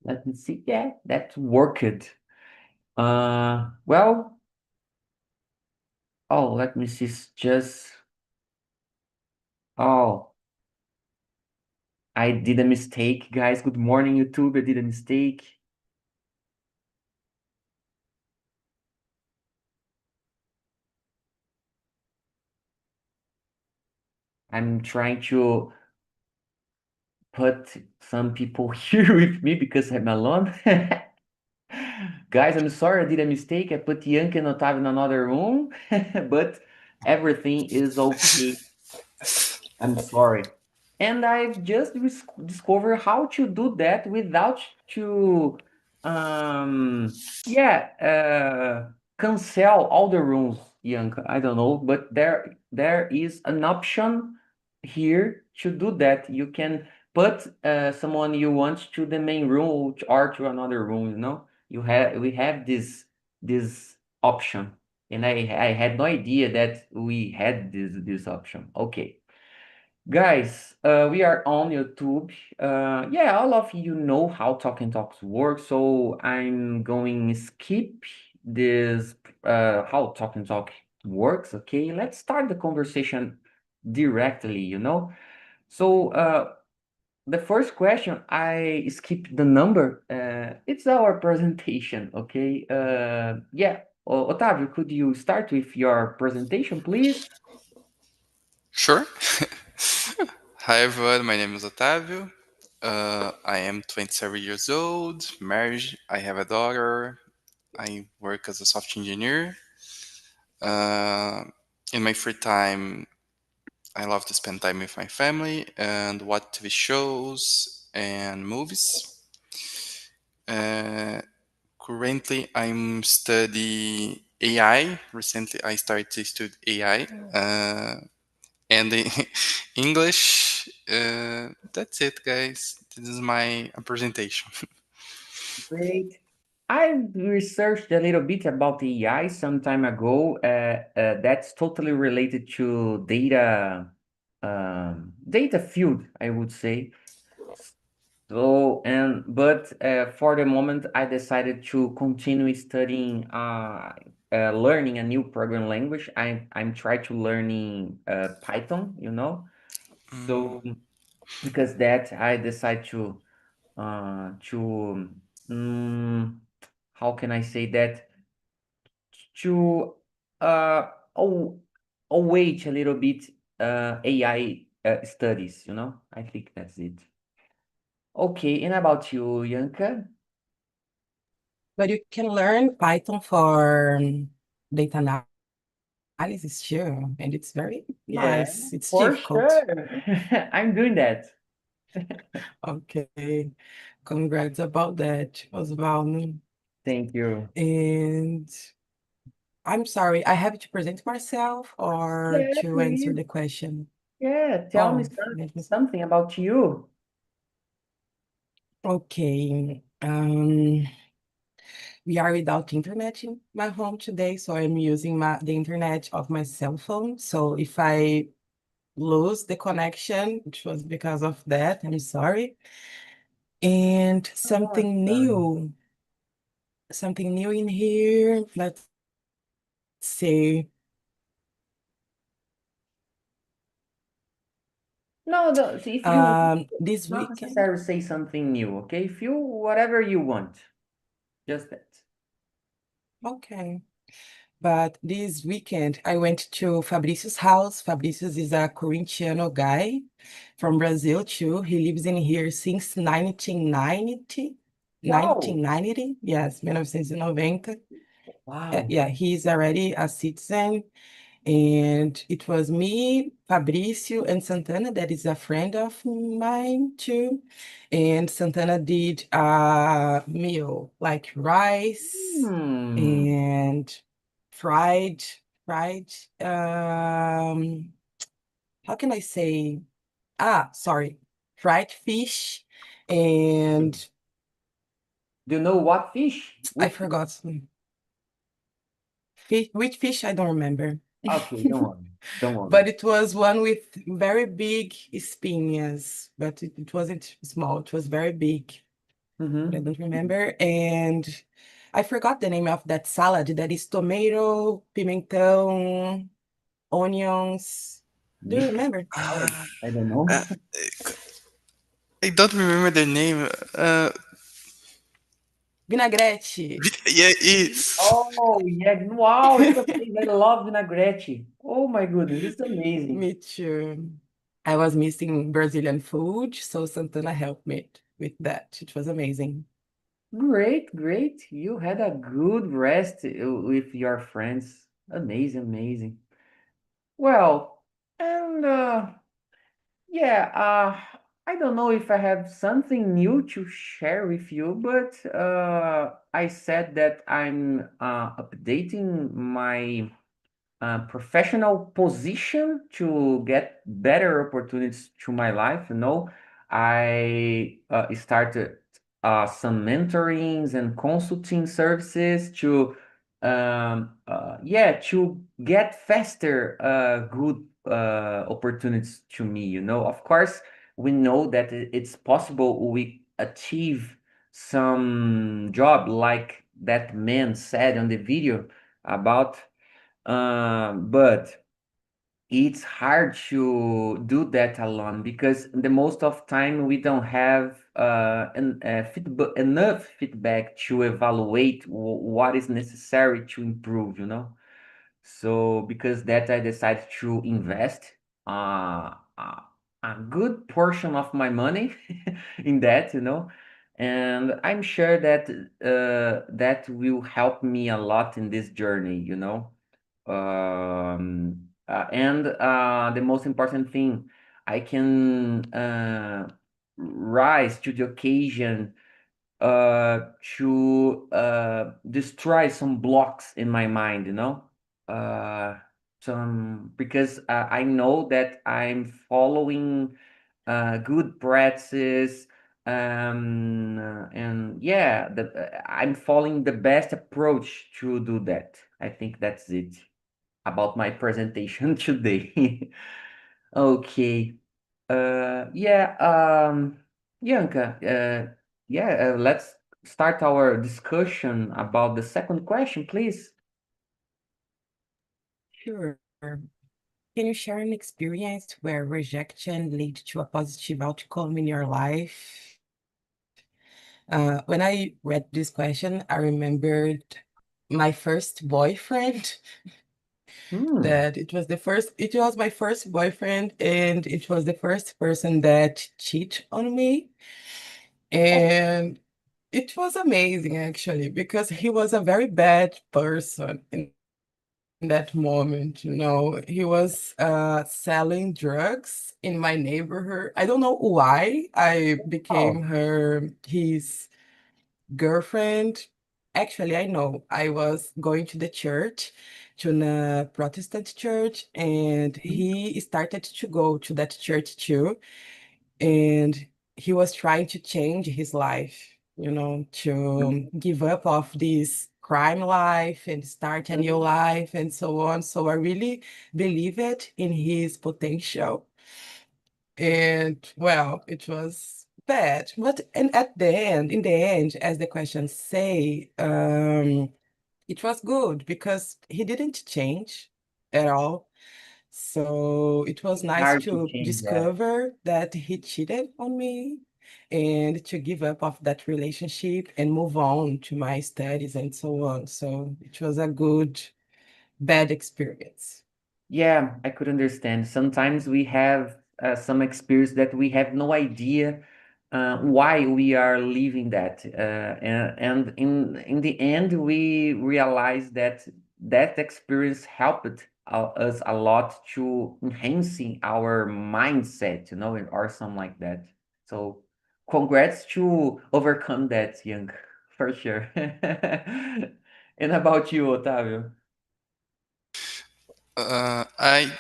Let me see. Yeah, that worked. Well, oh, let me see. Just, oh, I did a mistake, guys. Good morning, YouTube. I did a mistake. I'm trying to put some people here with me because I'm alone. Guys, I'm sorry I did a mistake. I put Yankee and Otávio in another room, but everything is okay. I'm sorry. And I've just discovered how to do that without to, yeah, cancel all the rooms, Bianca. I don't know, but there is an option here to do that. You can put someone you want to the main room or to another room, you know? We have this option. And I had no idea that we had this option. Okay. Guys, we are on YouTube. Yeah, all of you know how Talk and Talks work, so I'm going to skip this how Talk and Talk works. Okay, let's start the conversation directly, you know. So the first question, I skipped the number. It's our presentation, okay? Yeah, Otávio, could you start with your presentation, please? Sure. Hi everyone, my name is Otávio. I am 27 years old, married. I have a daughter. I work as a software engineer. Uh, in my free time, I love to spend time with my family and watch TV shows and movies. Uh, Currently, I'm studying AI. Recently, I started to study AI. And the English. That's it, guys. This is my presentation. Great. I researched a little bit about AI some time ago. That's totally related to data field, I would say. So, but for the moment, I decided to continue studying, learning a new program language. I'm trying to learning Python, you know. Mm, So because that, I decided to how can I say that to uh oh, wait a little bit AI studies, you know? I think that's it. Okay, and about you, Yanka? But you can learn Python for data analysis too, and it's very Yeah, nice. It's for difficult. sure. I'm doing that. Okay, congrats about that, Osvaldo. Thank you. And I'm sorry, I have to present myself or Yeah, to answer please. the question. Yeah, tell me Oh, let me. something about you. Okay. We are without internet in my home today, so I'm using the internet of my cell phone. So if I lose the connection, which was because of that, I'm sorry. And Oh, sorry. something new in here. Let's see. No, no, see, if you This not weekend. necessarily say something new, okay? If you whatever you want, just that. Okay. But this weekend, I went to Fabrício's house. Fabrício's is a Corintiano guy from Brazil too. He lives in here since 1990. Wow, 1990, yes, 1990. wow. Yeah, he's already a citizen. And it was me, Fabrício, and Santana, that is a friend of mine too. And Santana did a meal like rice Hmm. and fried, fried, um, how can I say? Sorry, fried fish. And Do you know what fish? I Which fish? forgot fish, which fish, I don't remember. Okay, don't worry. Don't worry. But it was one with very big espinhas, but it wasn't small, it was very big. but I Mm-hmm. don't remember. And I forgot the name of that salad that is tomato, pimentão, onions. Do you remember? Oh, Uh, I don't know. uh, I don't remember the name. Vinagrete. Yeah, it's. Oh, yeah. Wow, it's amazing. I love vinagrete. Oh my goodness, it's amazing. Me too. I was missing Brazilian food, so Santana helped me with that. It was amazing. Great, great. You had a good rest with your friends. Amazing, amazing. Well, and yeah, I don't know if I have something new to share with you, but I said that I'm updating my professional position to get better opportunities to my life. You know, I started some mentorings and consulting services to, yeah, to get faster good opportunities to me. You know, of course, we know that it's possible we achieve some job like that man said on the video about but it's hard to do that alone because the most of time we don't have enough feedback to evaluate what is necessary to improve, you know. So because that I decided to invest a good portion of my money in that, you know. And I'm sure that that will help me a lot in this journey, you know. And the most important thing, I can rise to the occasion to destroy some blocks in my mind, you know? Uh, some because I know that I'm following good practices, and yeah, I'm following the best approach to do that. I think that's it about my presentation today. Okay. Yeah, Bianca, yeah, let's start our discussion about the second question, please. Sure. Can you share an experience where rejection led to a positive outcome in your life? When I read this question, I remembered my first boyfriend. Hmm. That it was my first boyfriend, and it was the first person that cheated on me. Oh, And it was amazing actually, because he was a very bad person in that moment. He was selling drugs in my neighborhood. I don't know why I became wow. his girlfriend. Actually, I know. I was going to the church, to the Protestant church, and Mhm. he started to go to that church too. And he was trying to change his life, to give up of this crime life and start a new life and so on. So I really believe it in his potential. And well, it was bad. But and at the end, in the end, as the questions say, it was good because he didn't change at all. So it was nice Hard to to change that. discover that he cheated on me and to give up of that relationship and move on to my studies and so on. So it was a good, bad experience. Yeah, I could understand. Sometimes we have some experience that we have no idea why we are leaving that, and in the end, we realize that that experience helped us a lot to enhancing our mindset, you know, or something like that. So, congrats to overcome that, Young, for sure. And about you, Otávio? I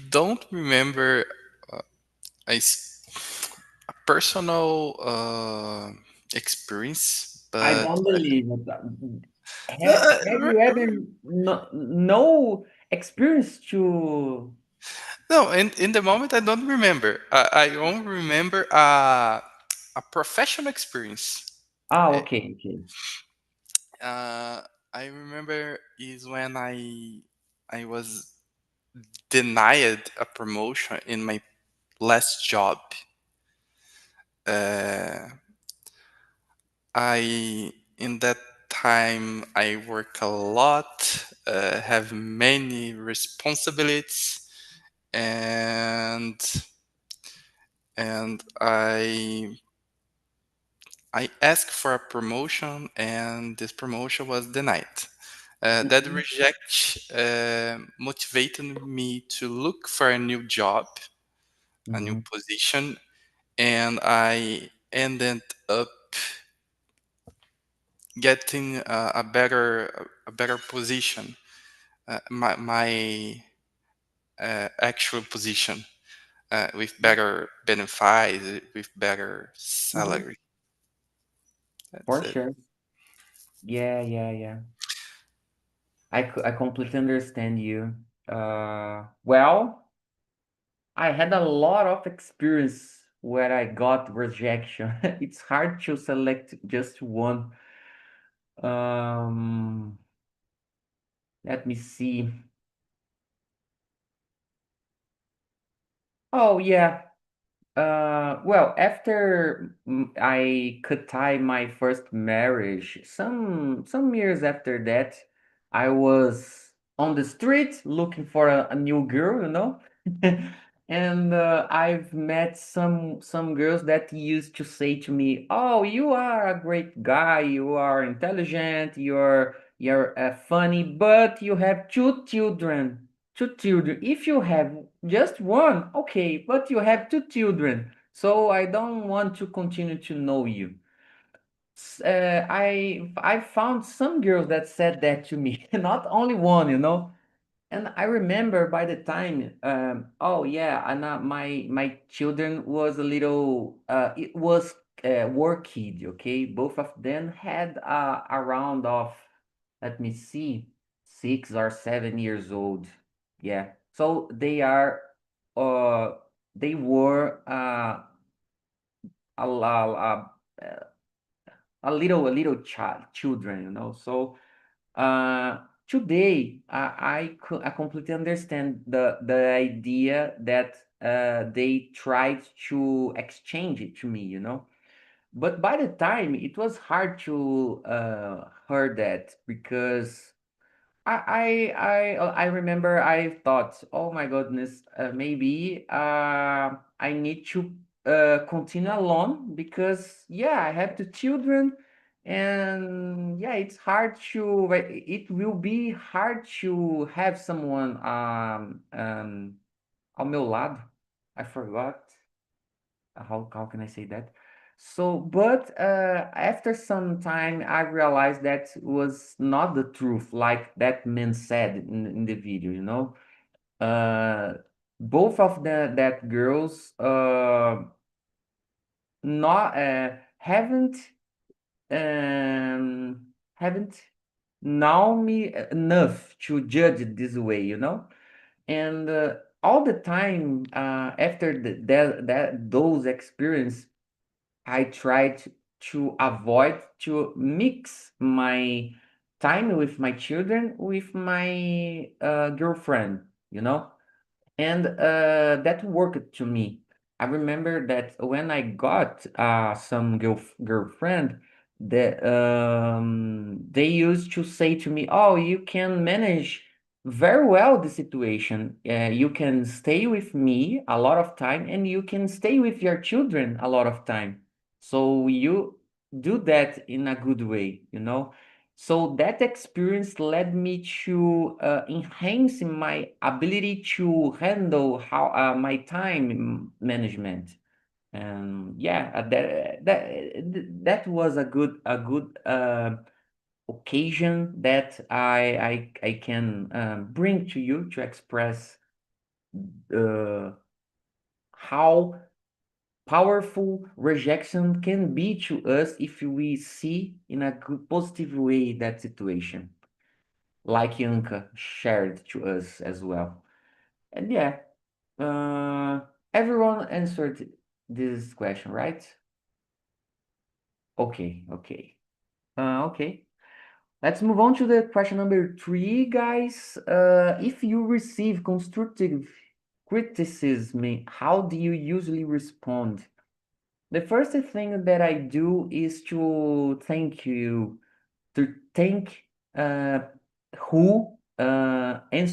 don't remember a personal experience, I but don't believe it. Have uh, you ever no experience to? no, in the moment I don't remember. I only remember a professional experience. Ah, Eh, okay, okay. I remember is when I was denied a promotion in my last job. Uh, I in that time I work a lot, have many responsibilities, and and I asked for a promotion, and this promotion was denied. That Mhm, reject motivated me to look for a new job, a new mhm, position, and I ended up getting a better position, my actual position, with better benefits, with better mhm. salary. That's For it. sure. Yeah, yeah, yeah. I completely understand you. Well, I had a lot of experience where I got rejection. It's hard to select just one. Um, Let me see. Oh yeah. Well, after I could tie my first marriage, some years after that, I was on the street looking for a new girl, you know, and I've met some girls that used to say to me, "Oh, you are a great guy. You are intelligent. You're funny, but you have two children." Two children. If you have just one, okay, but you have two children, so I don't want to continue to know you. I found some girls that said that to me, not only one, you know. And I remember by the time, oh yeah, and my children was a little, it was work kid, okay. Both of them had around of, let me see, 6 or 7 years old. Yeah, so uh, they were a, a little child, children, you know. So today, I completely understand the idea that they tried to exchange it to me, you know. But by the time, it was hard to hear that because I remember I thought, oh my goodness, maybe I need to continue alone because yeah, I have two children, and yeah, it's hard to it will be hard to have someone ao meu lado. I forgot how can I say that? So, but after some time, I realized that was not the truth, like that man said in the video, you know. Uh, Both of the that girls not haven't known me enough to judge it this way, you know. And all the time after those experience, I tried to avoid to mix my time with my children with my girlfriend, you know, and that worked to me. I remember that when I got some girlfriend, that they used to say to me, "Oh, you can manage very well the situation. You can stay with me a lot of time, and you can stay with your children a lot of time. So you do that in a good way, you know." So that experience led me to enhance my ability to handle how my time management. And yeah, that was a good occasion that I can bring to you to express uh, how powerful rejection can be to us if we see in a good, positive way that situation, like Yanka shared to us as well. And yeah, uh, everyone answered this question, right? Okay, okay. Okay. Let's move on to the question number 3, guys. If you receive constructive criticism, how do you usually respond? The first thing that I do is to thank who and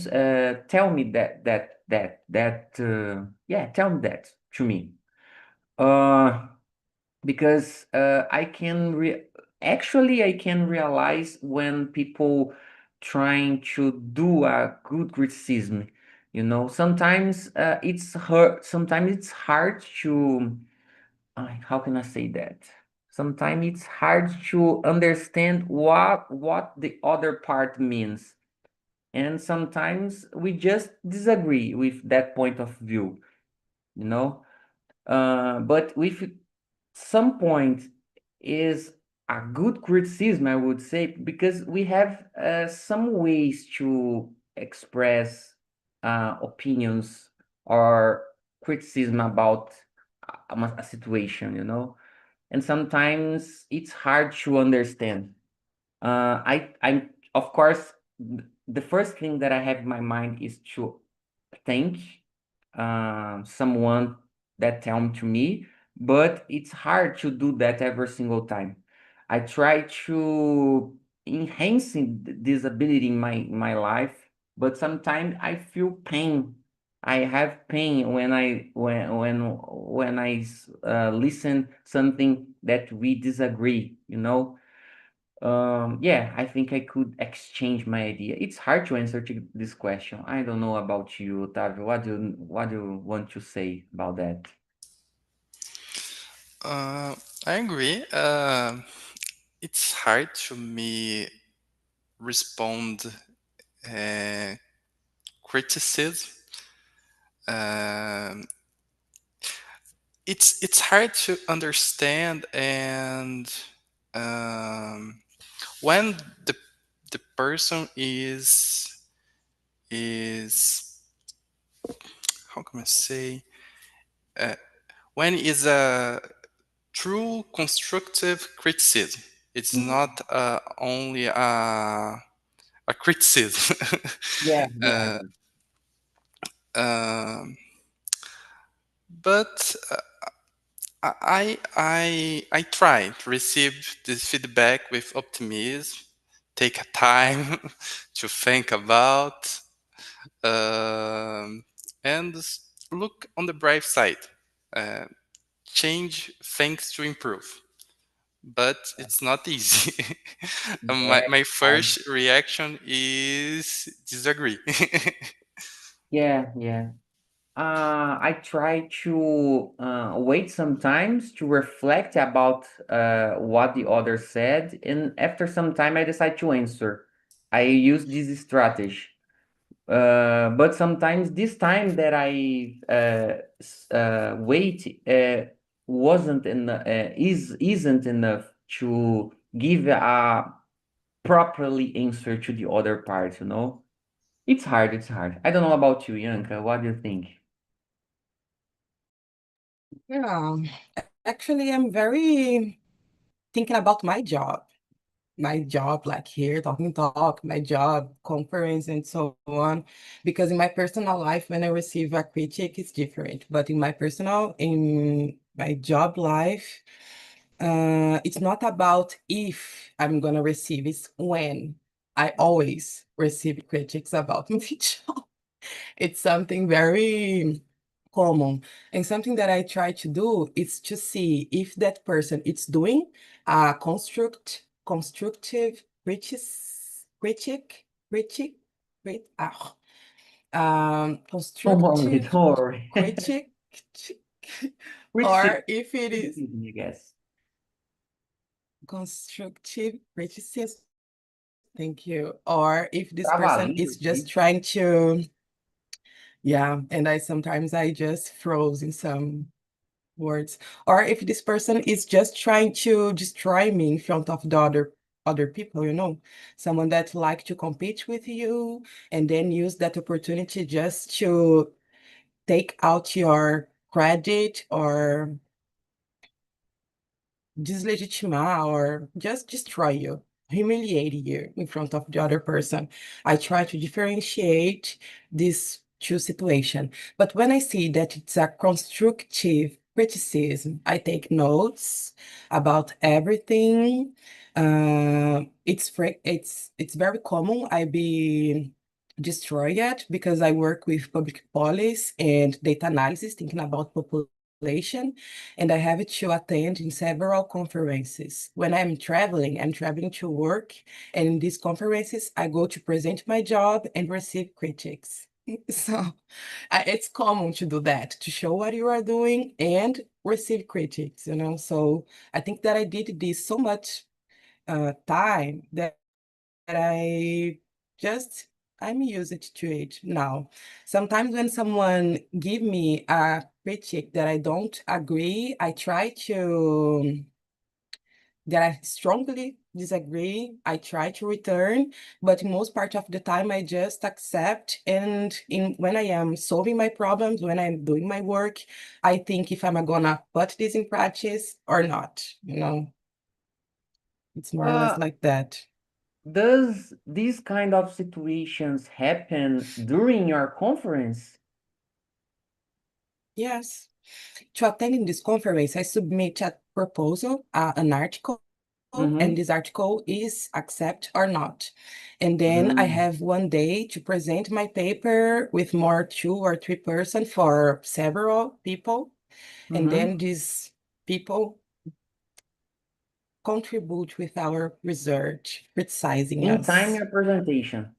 tell me tell me that to me. Because I can realize when people trying to do a good criticism. Sometimes sometimes it's hard to how can I say that? Sometimes it's hard to understand what the other part means. And sometimes we just disagree with that point of view, you know? But with some point is a good criticism, I would say, because we have some ways to express opinions or criticism about a situation. And sometimes it's hard to understand. I'm of course the first thing that I have in my mind is to thank someone that tell to me, but it's hard to do that every single time. I try to enhancing this ability in my life, but sometimes I feel pain. I have pain when I listen something that we disagree. Yeah, I think I could exchange my idea. It's hard to answer to this question. I don't know about you, Otávio. What do you want to say about that? I agree. It's hard to me respond criticism. Um, it's hard to understand, and um, when the person is how can I say, uh, when is a true constructive criticism. It's Mhm. not only a criticism. Yeah, yeah, uh, um, but I try to receive this feedback with optimism, take a time to think about, um, and look on the bright side. Uh, Change things to improve, but it's not easy. my yeah, my hard. first reaction is disagree. Yeah, yeah. I try to wait sometimes to reflect about what the other said, and after some time, I decide to answer. I use this strategy. But sometimes this time that I wait isn't enough to give a properly answer to the other part. It's hard, it's hard. I don't know about you, Yanka. What do you think? Yeah, actually, I'm very thinking about my job, like here, talking talk, my job, conference, and so on. Because in my personal life, when I receive a critic, it's different. But in my job life, it's not about if I'm gonna receive, it's when. I always receive critics about my job. It's something very common. And something that I try to do is to see if that person is doing a constructive critic, Don't worry, constructive don't worry. critic, Criticism, or if it is criticism, I guess. constructive criticism. Thank you. Or if this person Trava-língua, is just isso. trying to, yeah, and I just froze in some words. Or if this person is just trying to destroy me in front of the other people, someone that like to compete with you and then use that opportunity just to take out your credit or dislegitimar or just destroy you, humiliate you in front of the other person. I try to differentiate these two situations. But when I see that it's a constructive criticism, I take notes about everything. It's very common I be destroyed because I work with public policy and data analysis, thinking about population, and I have to attend in several conferences. When I'm traveling to work, and in these conferences, I go to present my job and receive critics. So it's common to do that, to show what you are doing and receive critics, you know. So I think that I did this so much time that I just I'm used to it now. Sometimes when someone give me a critique that I don't agree, I try to that I strongly disagree, I try to return, but most part of the time I just accept. And when I am solving my problems, when I'm doing my work, I think if I'm gonna put this in practice or not, you know. It's more or less Uh, like that. does these kind of situations happen during your conference? Yes. To attend this conference, I submit a proposal, an article, and Mm-hmm. this article is accept or not. And then I Mm-hmm. have one day to present my paper with more 2 or 3 person for several people. And Mm-hmm. then these people contribute with our research, criticizing In time us. your presentation.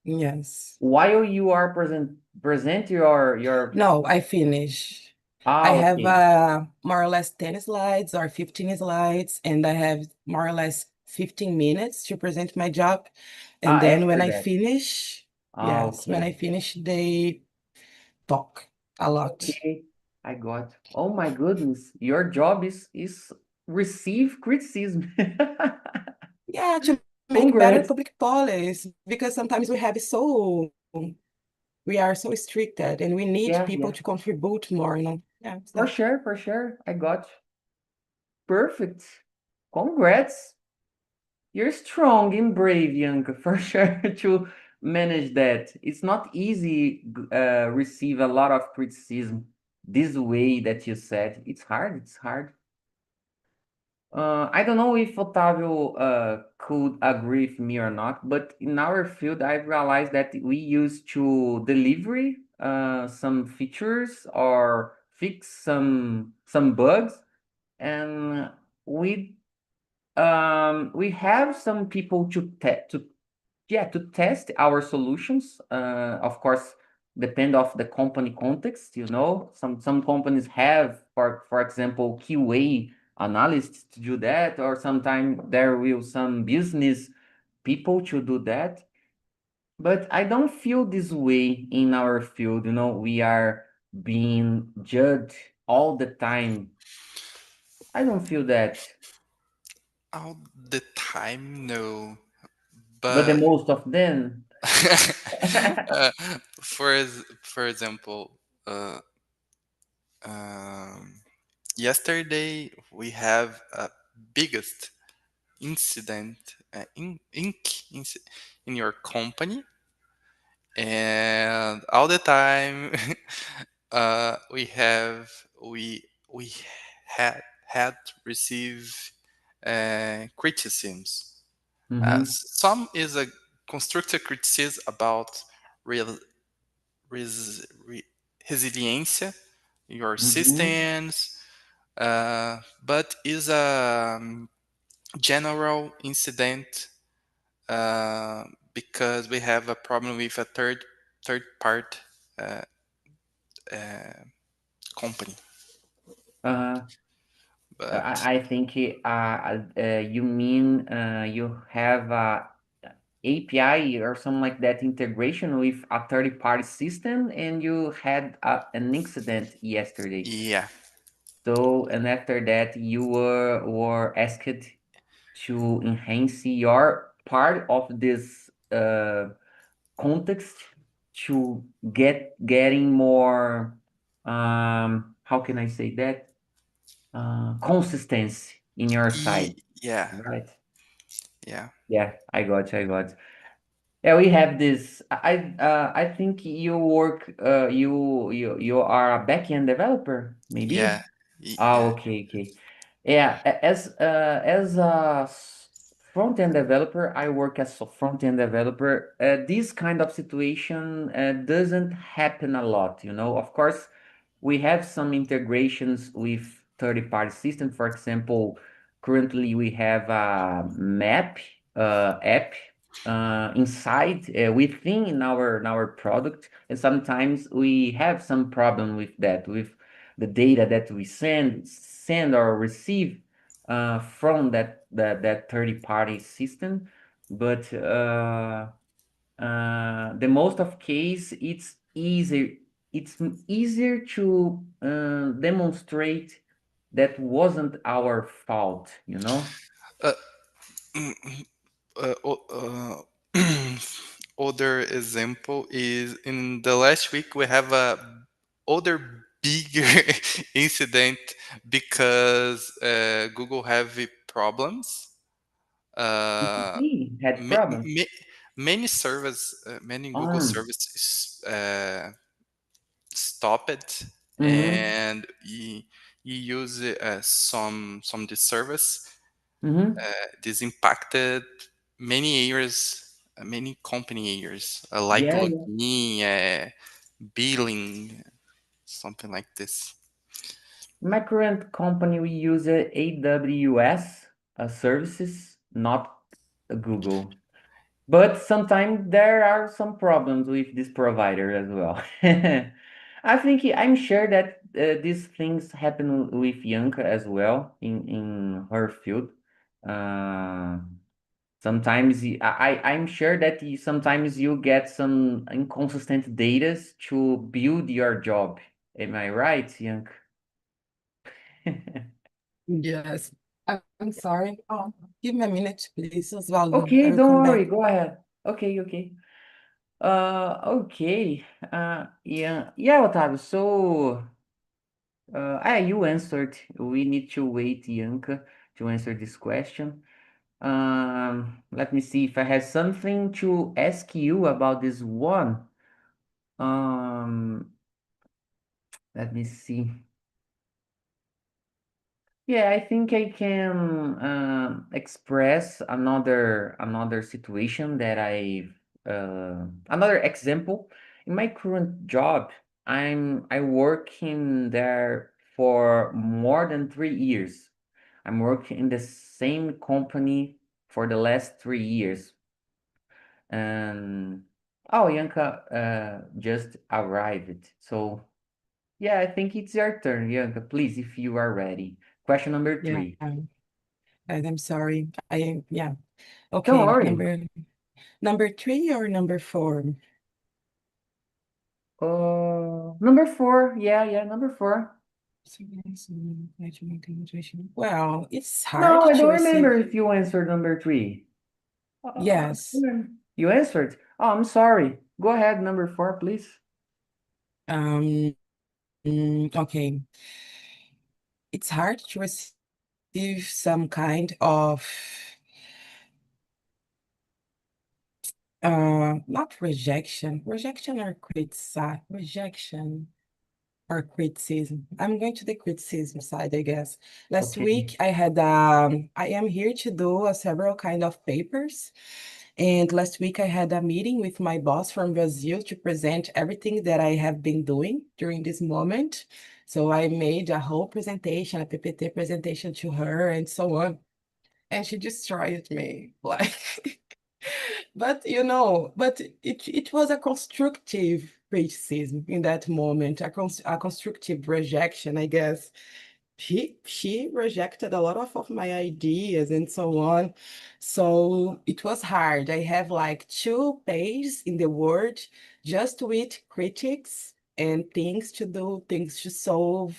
Yes. While you are present your No, I finish. I have okay. more or less 10 slides or 15 slides, and I have more or less 15 minutes to present my job. And then when After I that. finish, yes, when I Okay. finish, they talk a lot. Okay. I got. Oh my goodness. Your job is receive criticism. Yeah, to make better Congrats. public policy, because sometimes we are so restricted and we need Yeah, people yeah. to contribute more, you know. Yeah, it's For that. sure, for sure. I got. Perfect. Congrats. You're strong and brave, Bianca, for sure, to manage that. It's not easy receive a lot of criticism this way that you said. It's hard, it's hard. I don't know if Otávio could agree with me or not, but in our field, I've realized that we used to deliver some features or fix some bugs, and we have some people to test our solutions. Of course, depend of the company context, you know. Some companies have, for example, QA analysts to do that, or sometimes there will some business people to do that. But I don't feel this way in our field, you know. We are being judged all the time. I don't feel that, All the time, no. but the But most of them. uh, for example, uh, um, yesterday we have a biggest incident in your company, and all the time we had received criticisms. Mm-hmm, Some is a constructive criticism about real res, re, resiliência, your mm-hmm. systems, but is a general incident, because we have a problem with a third part uh, uh, company. Uh, But I think you mean you have a API or something like that integration with a third-party system, and you had an incident yesterday. yeah, So, and after that, you were asked to enhance your part of this context to getting more how can I say that? Consistency. in your side, Yeah, right? yeah, Yeah, I got you, I got you. Yeah, we have this. I think you work. You are a backend developer, maybe. yeah, Ah, yeah, okay, okay. Yeah, as a front-end developer, I work as a front-end developer. This kind of situation doesn't happen a lot, you know. Of course, we have some integrations with third-party systems. For example, currently we have a map app inside within in our product, and sometimes we have some problem with that, with the data that we send or receive from that third-party system. But the most of case it's easier to demonstrate that wasn't our fault, you know. uh, other example is in the last week we have a other bigger incident because Google have problems. Uh, He had ma- problems. ma- many Google um services stop it, mm-hmm, and you use some of the service. mm-hmm. This impacted many areas, many company areas, like Yeah, yeah. login, billing, something like this. My current company, we use AWS services, not Google. But sometimes there are some problems with this provider as well. I'm sure that these things happen with Yanka as well in her field. Uh, sometimes I'm sure that sometimes you get some inconsistent data to build your job. Am I right, Yanka? Yes. I'm sorry. Give me a minute, please, Osvaldo. I Okay, will don't come worry. back. Go ahead. Okay, okay. Okay. Yeah, yeah, Otávio. So, you answered. We need to wait, Yanka, to answer this question. Let me see if I have something to ask you about this one. Um, let me see. Yeah, I think I can express another situation that another example. In my current job, I work in there for more than 3 years. I'm working in the same company for the last 3 years. And oh, Yanka just arrived. So yeah, I think it's your turn, Yanka. Please, if you are ready. Question number Yeah. 3. I'm sorry. Yeah. Don't Okay. worry. Number 3 or number 4? Number 4. Yeah, yeah, number 4. Well, it's hard No, I to don't remember receive. if you answered number 3. Yes. You answered. Oh, I'm sorry. Go ahead, number 4, please. Um, okay. It's hard to receive some kind of not rejection or criticism. I'm going to the criticism side, I guess. Last Okay. week I am here to do several kind of papers. And last week I had a meeting with my boss from Brazil to present everything that I have been doing during this moment. So I made a whole presentation, a PPT presentation to her and so on. And she destroyed me. Like, but it was a constructive criticism in that moment, a constructive rejection, I guess. She rejected a lot of my ideas and so on. So it was hard. I have like 2 pages in the Word just with critics and things to do, things to solve,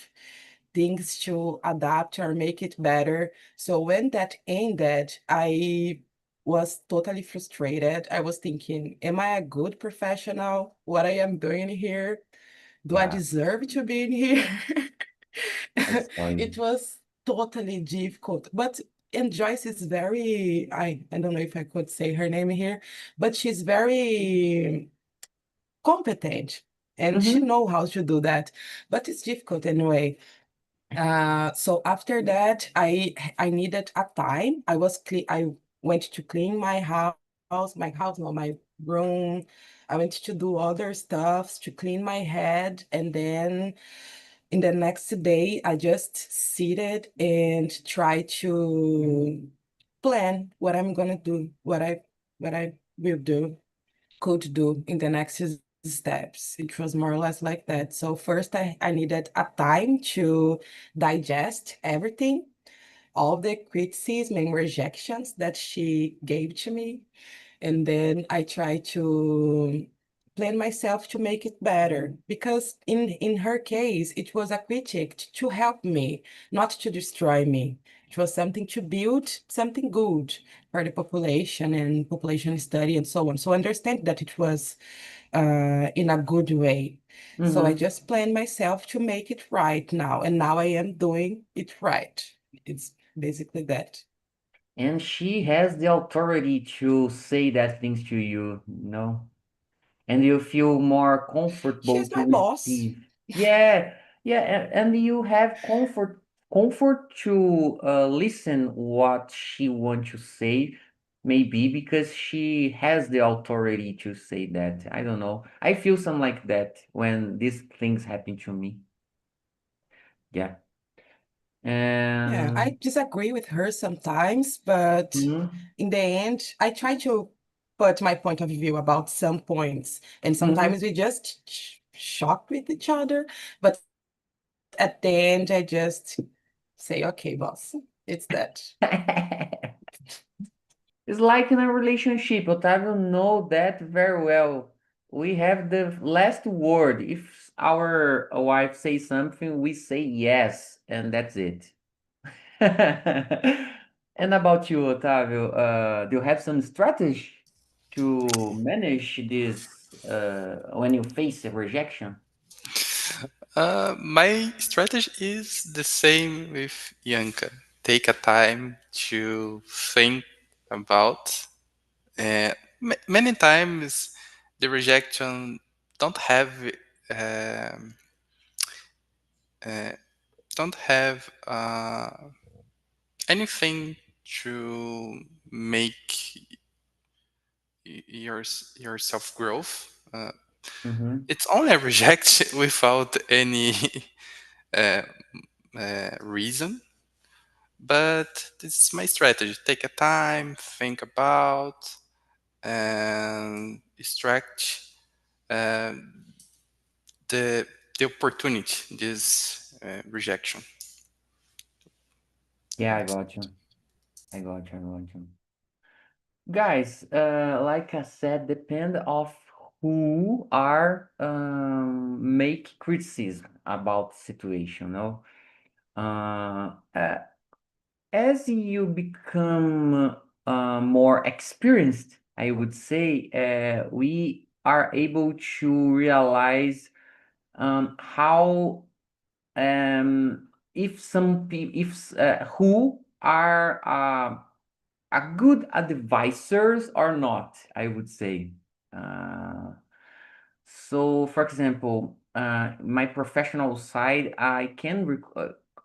things to adapt or make it better. So when that ended, I was totally frustrated. I was thinking, am I a good professional? What I am doing here? Do I Yeah, deserve to be in here? I saw you. It was totally difficult. But and Joyce is very, I don't know if I could say her name here, but she's very competent and she Mm-hmm. know how to do that. But it's difficult anyway. So after that, I needed a time. I went to clean my house, no, my room. I went to do other stuffs to clean my head, and then in the next day, I just seated and try to plan what I'm gonna do, what I will do, could do in the next steps. It was more or less like that. So first I needed a time to digest everything, all the criticism and rejections that she gave to me. And then I try to plan myself to make it better. Because in her case, it was a critic to help me, not to destroy me. It was something to build something good for the population and population study and so on. So understand that it was in a good way. So I Mm-hmm. just planned myself to make it right now, and now I am doing it right. It's basically that. And she has the authority to say that things to you, you know, and you feel more comfortable She's to my boss. receive. Yeah, yeah, and you have comfort to listen what she wants to say, maybe because she has the authority to say that. I don't know. I feel some like that when these things happen to me. Yeah. Yeah, I And disagree with her sometimes, but mhm, in the end, I try to put my point of view about some points, and sometimes mhm. we just shock with each other. But at the end, I just say, okay, boss, it's that. It's like in a relationship. Otavio know that very well. We have the last word. If our wife says something, we say yes, and that's it. And about you, Otavio, do you have some strategy to manage this when you face a rejection? My strategy is the same with Yanka. Take a time to think about. Many times, the rejection don't have um, uh, don't have anything to make your self growth. Mm-hmm. It's only a rejection without any uh, reason. But this is my strategy. Take a time, think about, and extract uh, the the opportunity, this rejection. Yeah, I got you. I got you. I got you. Guys, like I said, depend of who are make criticism about situation, no? As you become more experienced, I would say, we are able to realize how if some people if who are a good advisors or not, I would say. Uh, so, for example, my professional side,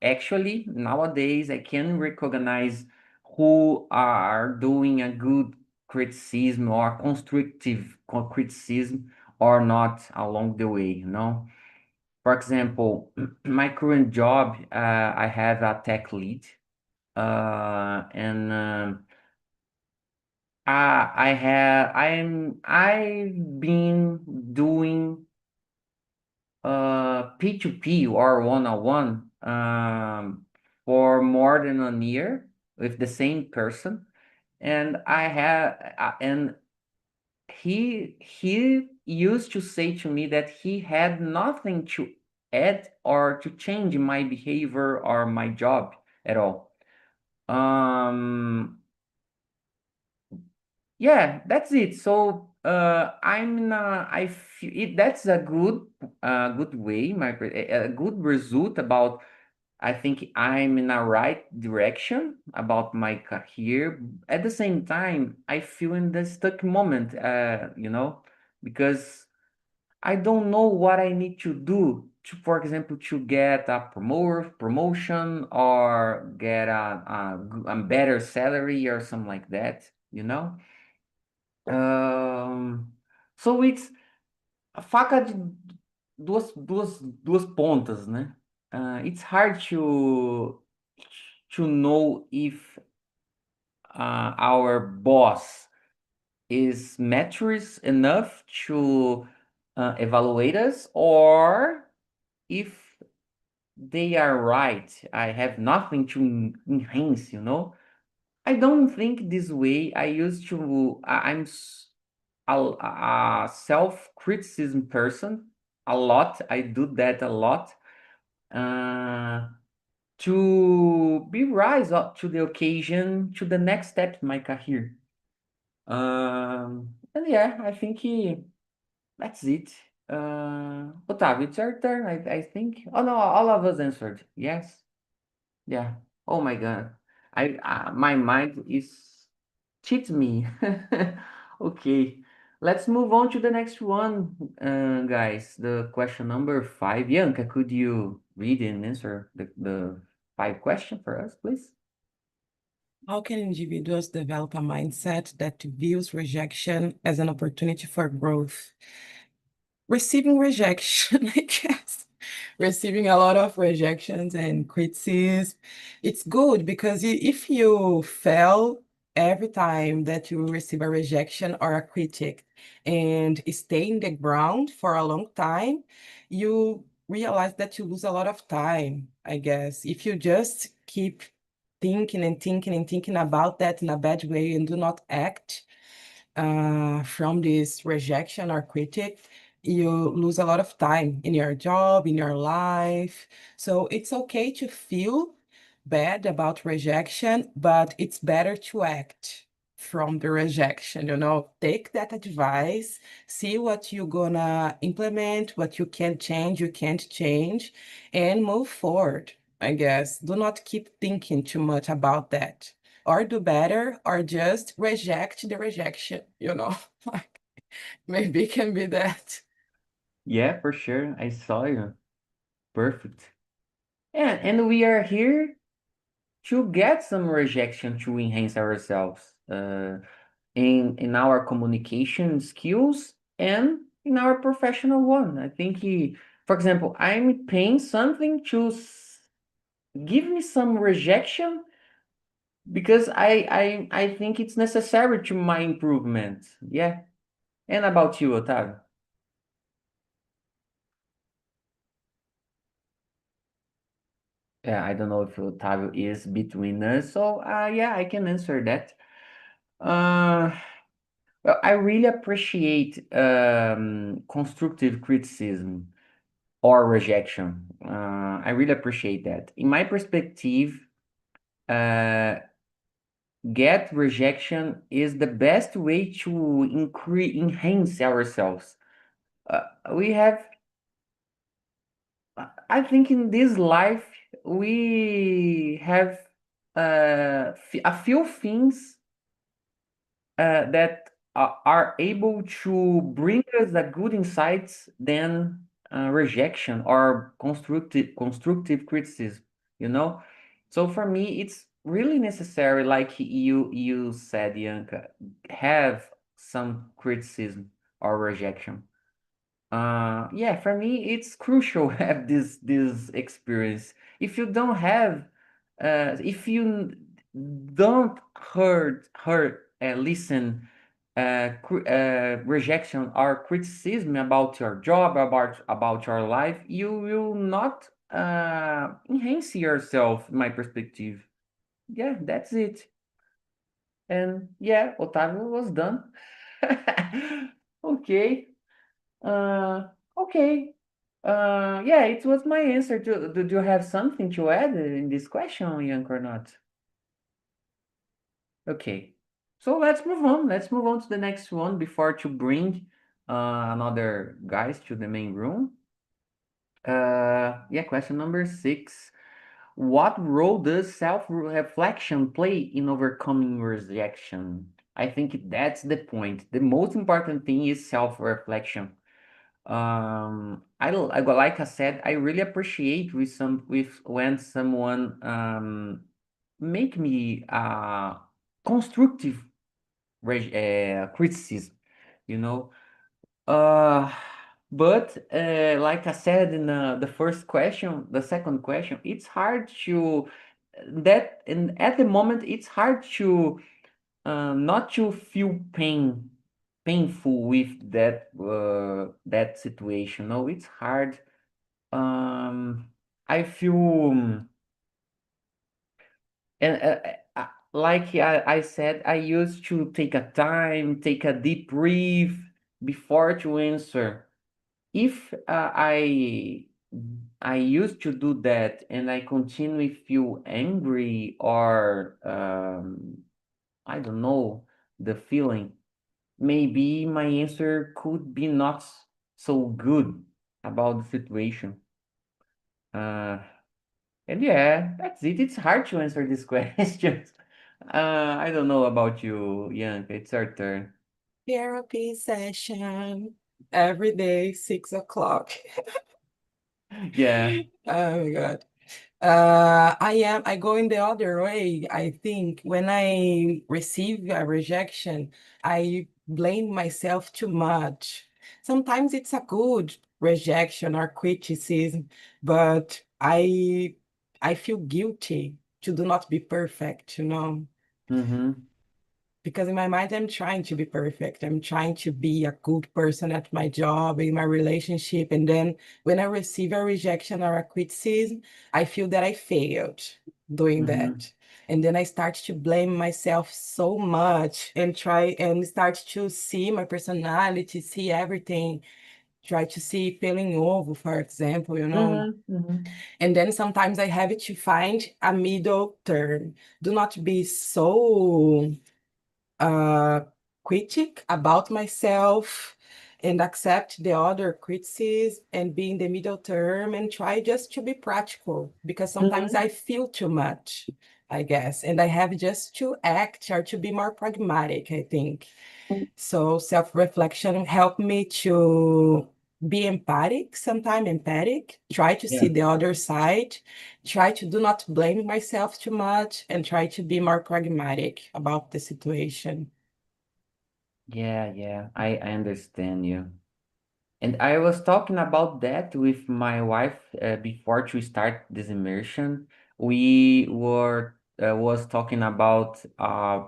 actually nowadays I can recognize who are doing a good criticism or constructive criticism or not along the way, you know. For example, my current job, I have a tech lead, and I've been doing P2P or one-on-one for more than a year with the same person, and he used to say to me that he had nothing to add or to change my behavior or my job at all. Um, Yeah, that's it. So I feel it, that's a good way, a good result about I think I'm in a right direction about my career. At the same time, I feel in the stuck moment, because I don't know what I need to do to, for example, to get a promotion or get a better salary or something like that, you know? So it's a faca de duas pontas, né? It's hard to know if our boss is mature enough to evaluate us, or if they are right. I have nothing to enhance, I don't think this way. I used to, a self-criticism person a lot. I do that a lot. To be rise up to the occasion, to the next step in my career. And yeah, I think that's it. Otávio, it's your turn, I think. Oh no, all of us answered. Yes. Yeah. Oh my God. My mind is cheats me. Okay. Let's move on to the next one, guys. The question number 5. Bianca, could you read and answer the 5 question for us, please? How can individuals develop a mindset that views rejection as an opportunity for growth? Receiving rejection, I guess. Receiving a lot of rejections and criticism. It's good because if you fail every time that you receive a rejection or a critic and stay in the ground for a long time, you realize that you lose a lot of time, I guess. If you just keep thinking and thinking and thinking about that in a bad way and do not act from this rejection or critic, you lose a lot of time in your job, in your life. So it's okay to feel bad about rejection, but it's better to act from the rejection, take that advice, see what you're gonna implement, what you can change, you can't change, and move forward, I guess. Do not keep thinking too much about that, or do better, or just reject the rejection, like maybe it can be that. Yeah, for sure. I saw you. Perfect. And we are here to get some rejection to enhance ourselves in our communication skills and in our professional one. I think, for example, I'm paying something to give me some rejection because I think it's necessary to my improvement. Yeah. And about you, Otávio? Yeah, I don't know if Otávio is between us, so yeah, I can answer that. Well, I really appreciate constructive criticism or rejection. I really appreciate that. In my perspective, uh, get rejection is the best way to enhance ourselves. We have, I think, in this life, we have a few things that are able to bring us a good insights than rejection or constructive criticism, you know? So for me, it's really necessary, like you said, Yanka, have some criticism or rejection. Yeah, for me, it's crucial have this experience. If you don't have, if you don't listen, rejection or criticism about your job, about your life, you will not enhance yourself. In my perspective, yeah, that's it. And yeah, Otávio was done. Okay. Uh, okay. Yeah, it was my answer. Do you have something to add in this question, Yank, or not? Okay. So let's move on. Let's move on to the next one before to bring another guys to the main room. Yeah, question number 6. what role does self-reflection play in overcoming rejection? I think that's the point. The most important thing is self-reflection. Like I said, I really appreciate with when someone make me constructive criticism, you know. Uh, but like I said in the first question, the second question, it's hard to that and at the moment it's hard to not to feel painful with that situation. No, it's hard. Um, I feel and like I said, I used to take a time, take a deep breath before to answer. If I used to do that and I continue feel angry or I don't know the feeling, maybe my answer could be not so good about the situation. Uh, and yeah, that's it. It's hard to answer these questions. I don't know about you, Bianca. It's your turn. Therapy session every day, 6 o'clock. Yeah. Oh my God. I go in the other way. I think when I receive a rejection, I blame myself too much. Sometimes it's a good rejection or criticism, but I feel guilty to do not be perfect, you know. Mm-hmm. Because in my mind, I'm trying to be perfect. I'm trying to be a good person at my job, in my relationship. And then when I receive a rejection or a criticism, I feel that I failed doing Mm-hmm. that. And then I start to blame myself so much and try and start to see my personality, see everything, try to see failing over, for example, you know. Mm-hmm. Mm-hmm. And then sometimes I have to find a middle term. Do not be so uh, critic about myself and accept the other criticism and be in the middle term and try just to be practical because sometimes I feel too much, I guess, and I have just to act or to be more pragmatic, I think. So self-reflection helped me to be empathic, sometimes empathic, try to Yeah. see the other side, try to do not blame myself too much, and try to be more pragmatic about the situation. Yeah, yeah, I understand you. And I was talking about that with my wife before to start this immersion. We were was talking about a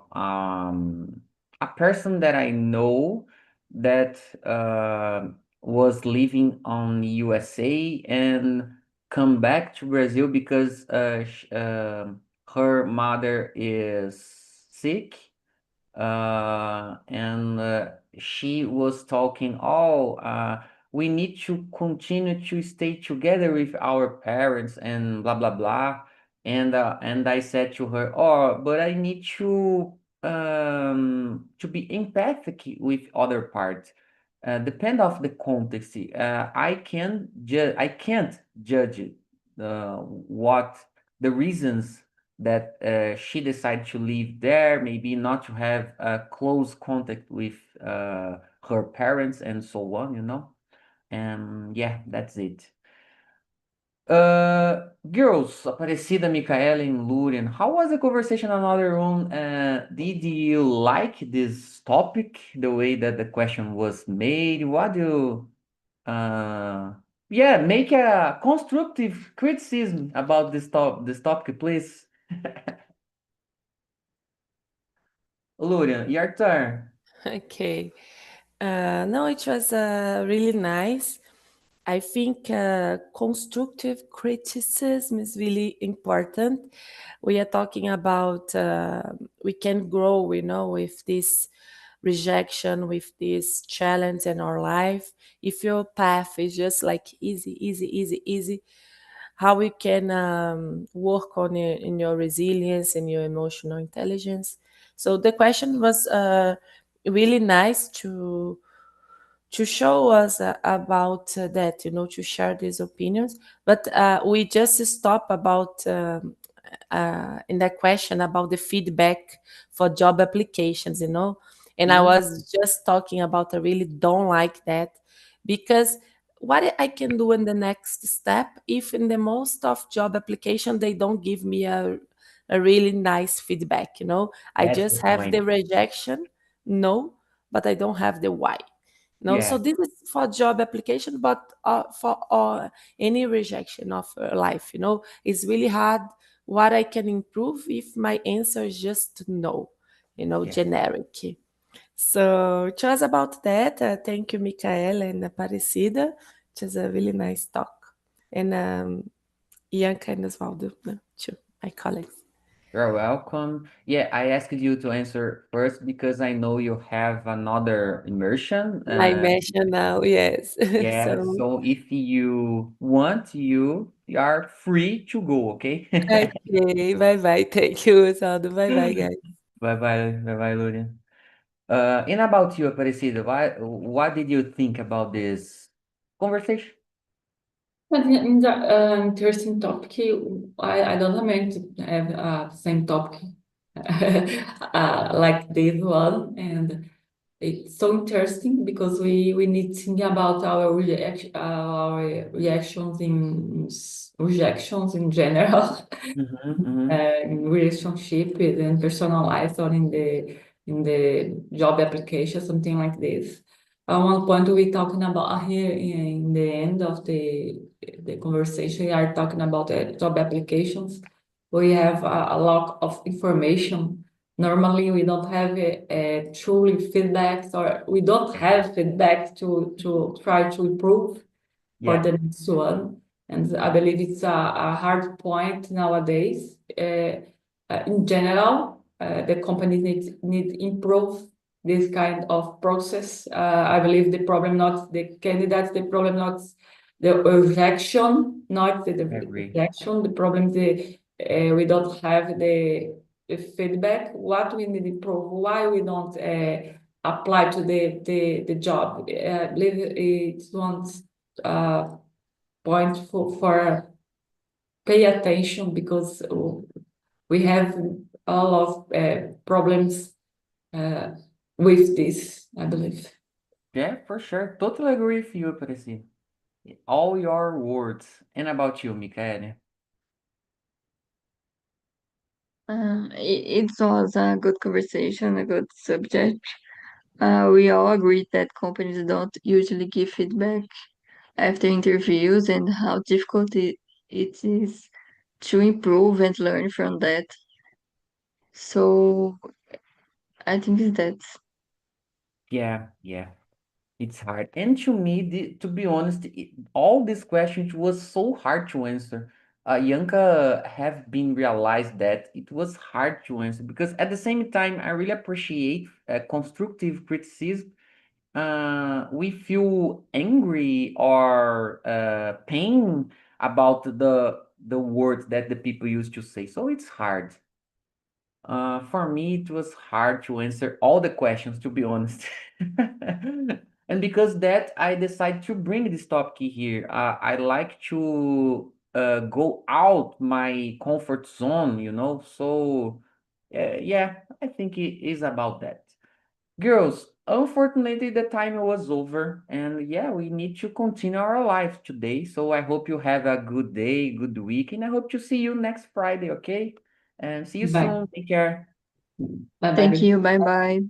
person that I know that was living on USA and come back to Brazil because her mother is sick and she was talking, oh, we need to continue to stay together with our parents and blah blah blah. And I said to her, oh, but I need to be empathic with other parts. Depend of the context. I can't judge what the reasons that she decided to live there, maybe not to have close contact with her parents and so on, you know. And yeah, that's it. Girls, Aparecida, Micaela, and Lurian, how was the conversation on other room? Did you like this topic, the way that the question was made? What do you, yeah, make a constructive criticism about this topic, please. Lurian, your turn. Okay. No, it was really nice. I think constructive criticism is really important. We are talking about we can grow, with this rejection, with this challenge in our life. If your path is just like easy, easy, easy, easy, how we can work on in your resilience and your emotional intelligence. So the question was really nice show us about that, to share these opinions. But we just stop about in that question about the feedback for job applications, and I was just talking about I really don't like that, because what I can do in the next step if in the most of job application they don't give me a really nice feedback, I That's just the have the point. rejection, no, but I don't have the why. No, so Yeah, this is for job application, but for any rejection of life, it's really hard what I can improve if my answer is just no, yeah. generic. So it was about that. Thank you, Michaela and Aparecida. It was a really nice talk. And Ianca and Osvaldo, too, my colleagues. You're welcome. Yeah, I asked you to answer first because I know you have another immersion. My mention now, yes. Yeah, So, so if you want, you are free to go, okay? okay, bye-bye. Thank you, Osvaldo. Bye-bye, guys. Bye-bye, bye-bye, Luria. And about you, Aparecida, what did you think about this conversation? I think interesting topic. I don't meant to have the same topic like this one, and it's so interesting because we need to think about our reactions in rejections in general. In relationship and personal life or in the job application, something like this. One point we talking about here in the end of the conversation, we are talking about job applications. We have a lot of information. Normally, we don't have a truly feedback, or we don't have feedback to try to improve for the next one. And I believe it's a hard point nowadays. In general, the companies need improve this kind of process. I believe the problem not the candidates, the problem not the rejection, not the rejection. The problem we don't have the feedback. What we need to improve? Why we don't apply to the job? I believe it's one point for pay attention because we have a lot of problems with this, I believe. Yeah, for sure. Totally agree with you, Aparecida. All your words. And about you, Michaela? It was a good conversation, a good subject. We all agreed that companies don't usually give feedback after interviews and how difficult it is to improve and learn from that. So I think that's Yeah, yeah. It's hard. And to me, to be honest, all these questions was so hard to answer. Yanka have been realized that it was hard to answer because at the same time, I really appreciate constructive criticism. We feel angry or pain about the words that the people used to say. So it's hard. For me, it was hard to answer all the questions, to be honest. And because that, I decided to bring this topic here. I like to go out my comfort zone, So, yeah, I think it is about that. Girls, unfortunately, the time was over, and yeah, we need to continue our life today. So I hope you have a good day, good week, and I hope to see you next Friday, okay? And see you Bye. soon. Take care. Bye. thank you. Bye bye.